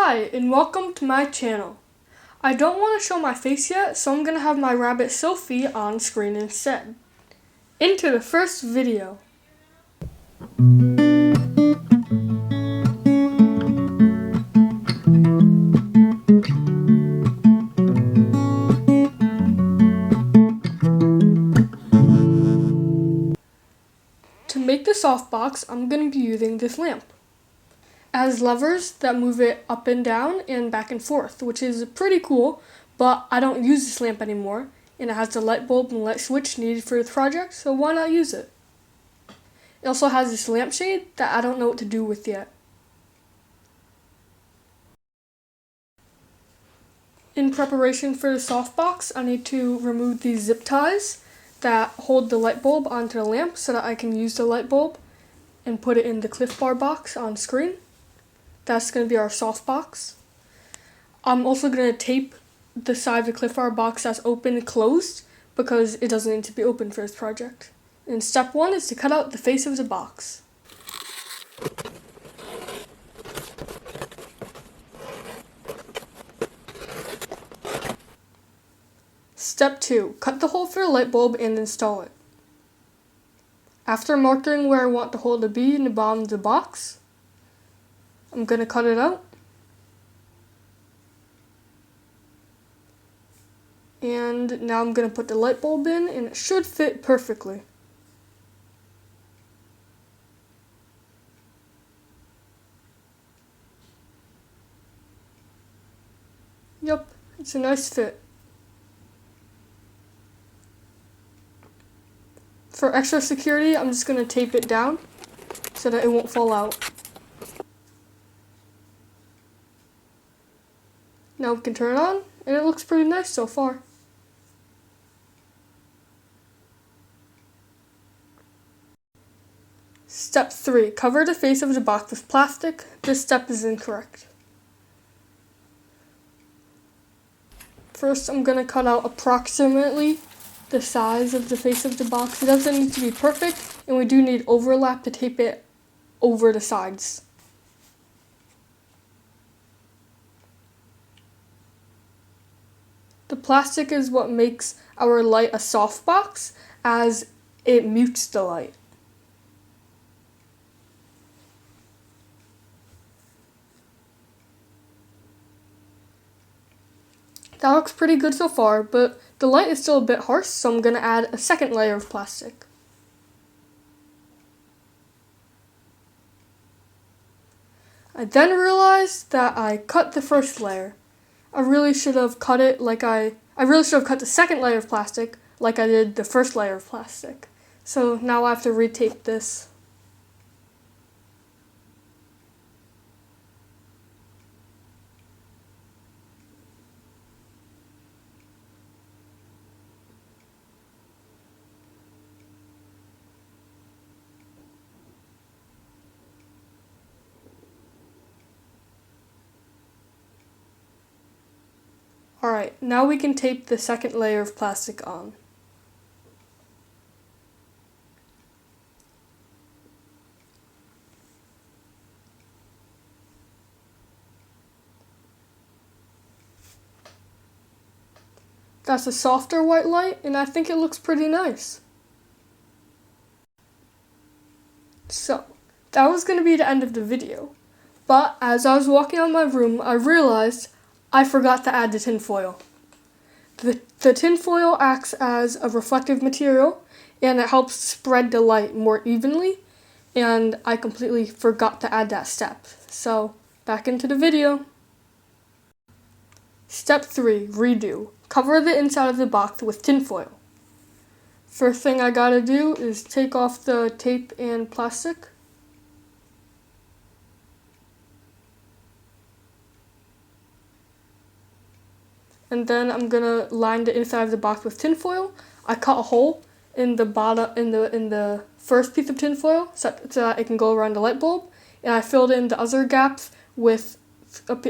Hi, and welcome to my channel. I don't want to show my face yet, so I'm going to have my rabbit Sophie on screen instead. Into the first video. To make the softbox, I'm going to be using this lamp. It has levers that move it up and down and back and forth, which is pretty cool, but I don't use this lamp anymore, and it has the light bulb and light switch needed for this project, so why not use it? It also has this lampshade that I don't know what to do with yet. In preparation for the softbox, I need to remove these zip ties that hold the light bulb onto the lamp so that I can use the light bulb and put it in the Cliff Bar box on screen. That's going to be our softbox. I'm also going to tape the side of the Cliff Bar box that's open closed because it doesn't need to be open for this project. And step 1 is to cut out the face of the box. Step 2. Cut the hole for the light bulb and install it. After marking where I want the hole to be in the bottom of the box, I'm going to cut it out. And now I'm going to put the light bulb in, and it should fit perfectly. Yep, it's a nice fit. For extra security, I'm just going to tape it down so that it won't fall out. Now we can turn it on, and it looks pretty nice so far. Step 3. Cover the face of the box with plastic. This step is incorrect. First, I'm going to cut out approximately the size of the face of the box. It doesn't need to be perfect, and we do need overlap to tape it over the sides. The plastic is what makes our light a softbox, as it mutes the light. That looks pretty good so far, but the light is still a bit harsh, so I'm going to add a second layer of plastic. I then realized that I cut the first layer. I really should have cut the second layer of plastic like I did the first layer of plastic. So now I have to retape this. Alright, now we can tape the second layer of plastic on. That's a softer white light, and I think it looks pretty nice. So, that was going to be the end of the video. But as I was walking out of my room, I realized I forgot to add the tinfoil. The tinfoil acts as a reflective material, and it helps spread the light more evenly, and I completely forgot to add that step. So, back into the video. Step 3, redo. Cover the inside of the box with tinfoil. First thing I gotta do is take off the tape and plastic. And then I'm gonna line the inside of the box with tinfoil. I cut a hole in the bottom, in the first piece of tinfoil so that it can go around the light bulb, and I filled in the other gaps with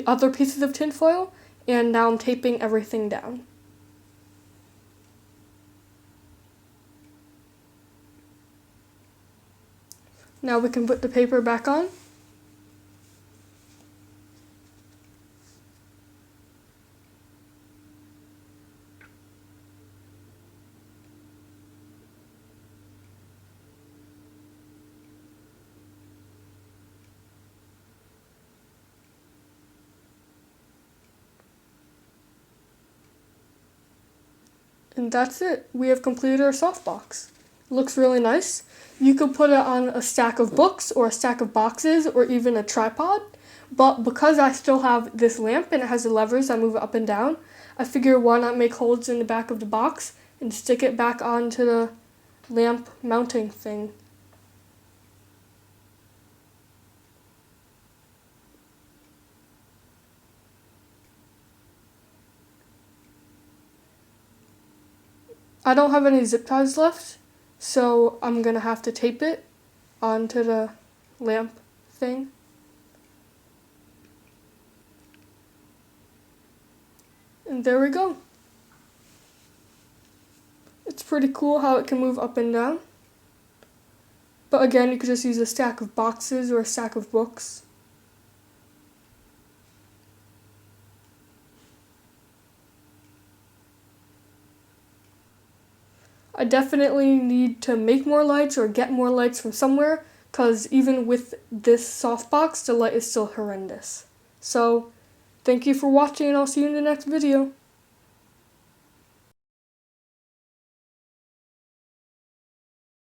other pieces of tinfoil, and now I'm taping everything down. Now we can put the paper back on. And that's it. We have completed our softbox. It looks really nice. You could put it on a stack of books or a stack of boxes or even a tripod. But because I still have this lamp and it has the levers that move it up and down, I figure why not make holes in the back of the box and stick it back onto the lamp mounting thing. I don't have any zip ties left, so I'm gonna have to tape it onto the lamp thing. And there we go. It's pretty cool how it can move up and down. But again, you could just use a stack of boxes or a stack of books. I definitely need to make more lights or get more lights from somewhere, because even with this softbox, the light is still horrendous. So, thank you for watching and I'll see you in the next video.